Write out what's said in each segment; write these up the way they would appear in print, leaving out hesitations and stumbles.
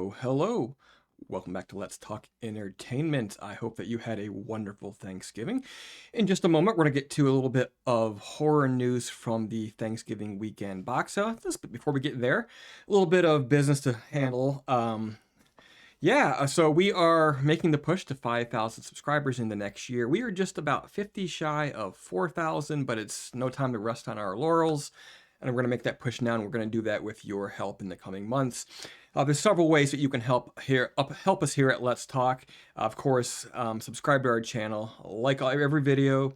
Hello. Welcome back to Let's Talk Entertainment. I hope that you had a wonderful Thanksgiving. In just a moment, we're going to get to a little bit of horror news from the Thanksgiving weekend box office. But before we get there, a little bit of business to handle. So we are making the push to 5,000 subscribers in the next year. We are just about 50 shy of 4,000, but it's no time to rest on our laurels. And we're going to make that push now, and we're going to do that with your help in the coming months. There's several ways that you can help us here at Let's Talk. Of course, subscribe to our channel, like every video,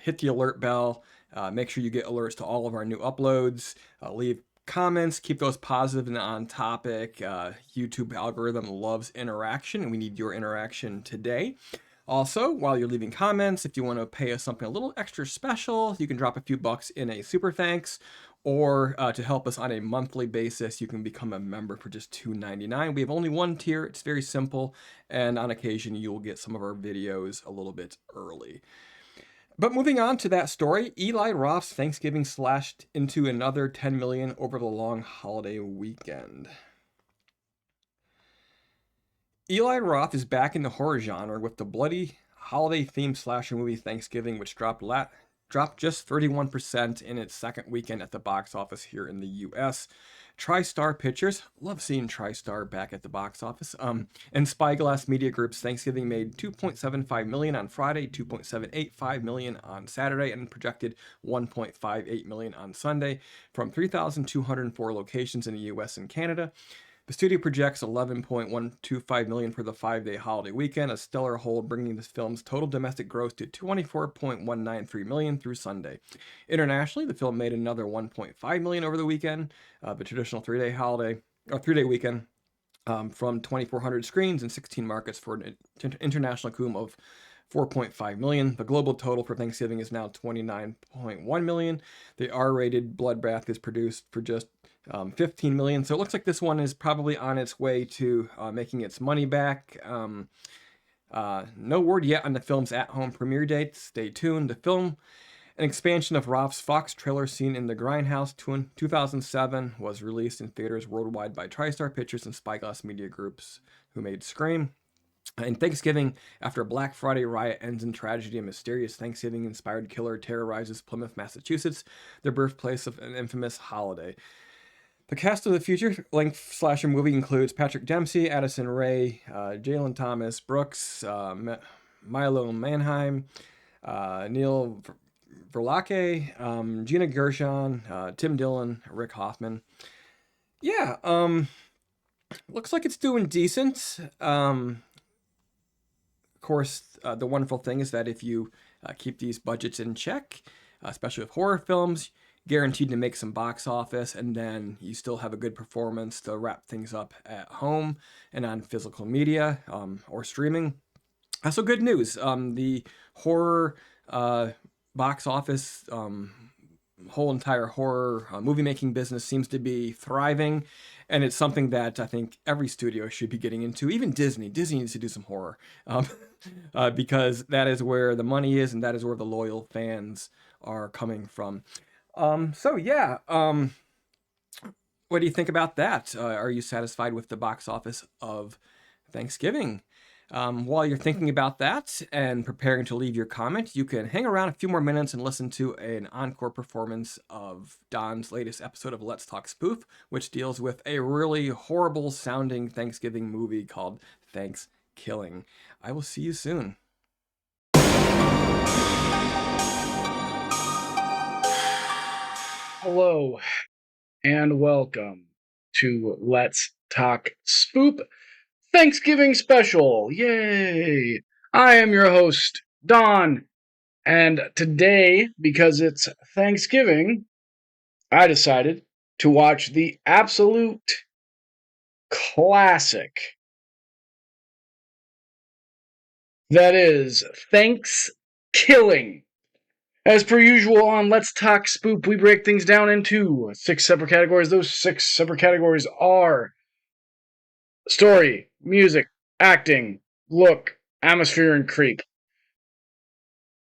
hit the alert bell, make sure you get alerts to all of our new uploads, leave comments, keep those positive and on topic. YouTube algorithm loves interaction, and we need your interaction today. Also, while you're leaving comments, if you want to pay us something a little extra special, you can drop a few bucks in a super thanks, or to help us on a monthly basis, you can become a member for just $2.99. We have only one tier. It's very simple, and on occasion, you'll get some of our videos a little bit early. But moving on to that story, Eli Roth's Thanksgiving slashed into another 10 million over the long holiday weekend. Eli Roth is back in the horror genre with the bloody holiday-themed slasher movie Thanksgiving, which dropped just 31% in its second weekend at the box office here in the U.S. TriStar Pictures, love seeing TriStar back at the box office, and Spyglass Media Group's Thanksgiving made $2.75 million on Friday, $2.785 million on Saturday, and projected $1.58 million on Sunday from 3,204 locations in the U.S. and Canada. The studio projects $11.125 million for the 5-day holiday weekend, a stellar hold, bringing this film's total domestic gross to $24.193 million through Sunday. Internationally, the film made another $1.5 million over the weekend, the traditional 3-day weekend, from 2,400 screens in 16 markets for an international accrual of $4.5 million. The global total for Thanksgiving is now $29.1 million. The R-rated Bloodbath is produced for just $15 million. So it looks like this one is probably on its way to making its money back. No word yet on the film's at-home premiere date. Stay tuned. The film, an expansion of Roth's Fox trailer seen in The Grindhouse 2007, was released in theaters worldwide by TriStar Pictures and Spyglass Media Groups, who made Scream. In Thanksgiving, after a Black Friday riot ends in tragedy, a mysterious Thanksgiving-inspired killer terrorizes Plymouth, Massachusetts, the birthplace of an infamous holiday. The cast of the feature-length slasher movie includes Patrick Dempsey, Addison Rae, Jalen Thomas Brooks, Milo Manheim, Neil Verlake, Gina Gershon, Tim Dillon, Rick Hoffman. Looks like it's doing decent. Of course, the wonderful thing is that if you keep these budgets in check, especially with horror films, guaranteed to make some box office, and then you still have a good performance to wrap things up at home and on physical media or streaming. So good news. The horror box office, whole entire horror movie making business seems to be thriving, and it's something that I think every studio should be getting into. Even Disney needs to do some horror because that is where the money is, and that is where the loyal fans are coming from. What do you think about that? Are you satisfied with the box office of Thanksgiving? While you're thinking about that and preparing to leave your comment, you can hang around a few more minutes and listen to an encore performance of Don's latest episode of Let's Talk Spoof, which deals with a really horrible sounding Thanksgiving movie called Thanksgiving. I will see you soon. Hello, and welcome to Let's Talk Spoop Thanksgiving Special. Yay! I am your host, Don, and today, because it's Thanksgiving, I decided to watch the absolute classic that is Thanksgiving. As per usual on Let's Talk Spoop, we break things down into 6 separate categories. Those 6 separate categories are story, music, acting, look, atmosphere, and creep.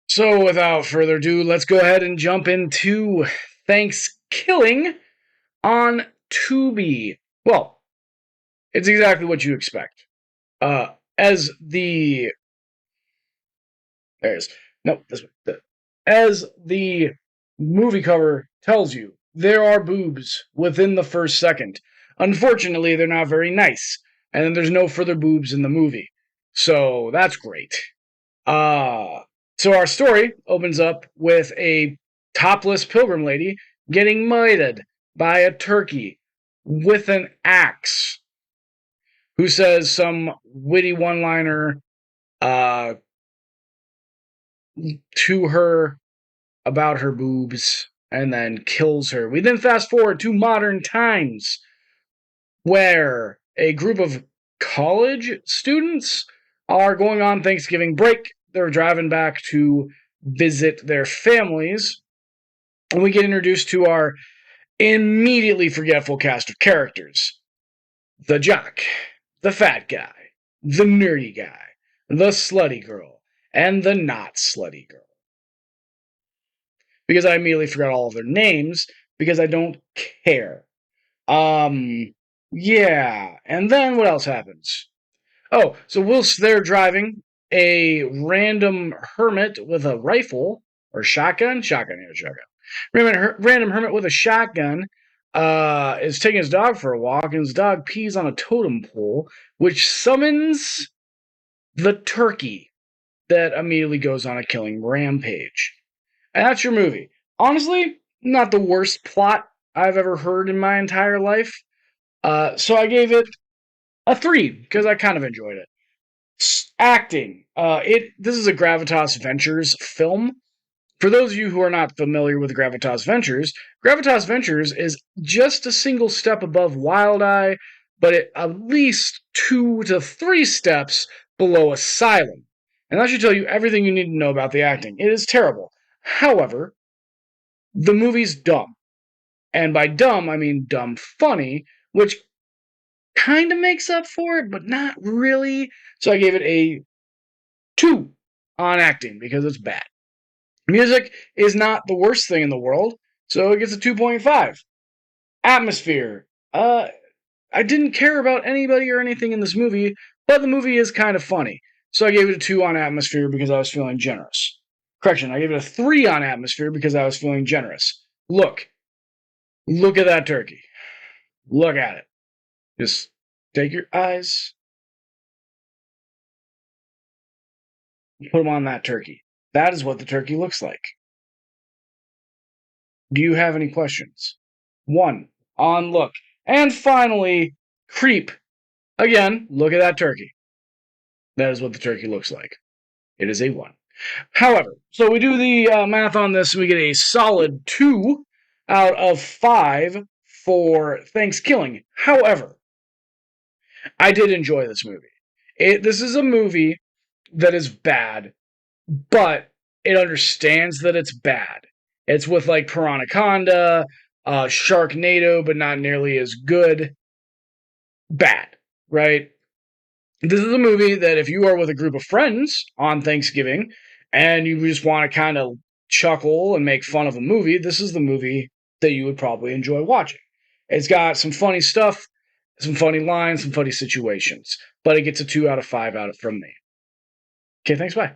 So without further ado, let's go ahead and jump into Thanksgiving on Tubi. Well, It's exactly what you expect. As the there's no this as the movie cover tells you, there are boobs within the first second. Unfortunately, they're not very nice, and then there's no further boobs in the movie, so that's great. Uh, so our story opens up with a topless pilgrim lady getting murdered by a turkey with an axe, who says some witty one-liner uh, to her about her boobs and then kills her. We then fast forward to modern times, where a group of college students are going on Thanksgiving break. They're driving back to visit their families, and we get introduced to our immediately forgetful cast of characters: the jock, the fat guy, the nerdy guy, the slutty girl, and the not slutty girl. Because I immediately forgot all of their names, because I don't care. Yeah. And then what else happens? Oh, so whilst they're driving, a random hermit with a rifle or shotgun, random hermit with a shotgun is taking his dog for a walk, and his dog pees on a totem pole, which summons the turkey that immediately goes on a killing rampage. And that's your movie. Honestly, not the worst plot I've ever heard in my entire life. So I gave it a 3 because I kind of enjoyed it. Acting. This is a Gravitas Ventures film. For those of you who are not familiar with Gravitas Ventures is just a single step above Wild Eye, but at least 2 to 3 steps below Asylum. And that should tell you everything you need to know about the acting. It is terrible. However, the movie's dumb. And by dumb, I mean dumb funny, which kind of makes up for it, but not really. So I gave it a 2 on acting because it's bad. Music is not the worst thing in the world, so it gets a 2.5. Atmosphere. I didn't care about anybody or anything in this movie, but the movie is kind of funny. So I gave it a 2 on atmosphere because I was feeling generous. Correction, I gave it a 3 on atmosphere because I was feeling generous. Look at that turkey. Look at it. Just take your eyes, put them on that turkey. That is what the turkey looks like. Do you have any questions? 1. On look. And finally, creep. Again, look at that turkey. That is what the turkey looks like. It is a 1. However, so we do the math on this, and we get a solid 2 out of 5 for Thanksgiving. However, I did enjoy this movie. This is a movie that is bad, but it understands that it's bad. It's with like Piranaconda, Sharknado, but not nearly as good. Bad, right? This is a movie that if you are with a group of friends on Thanksgiving and you just want to kind of chuckle and make fun of a movie, this is the movie that you would probably enjoy watching. It's got some funny stuff, some funny lines, some funny situations, but it gets a 2 out of 5 from me. Okay, thanks, bye.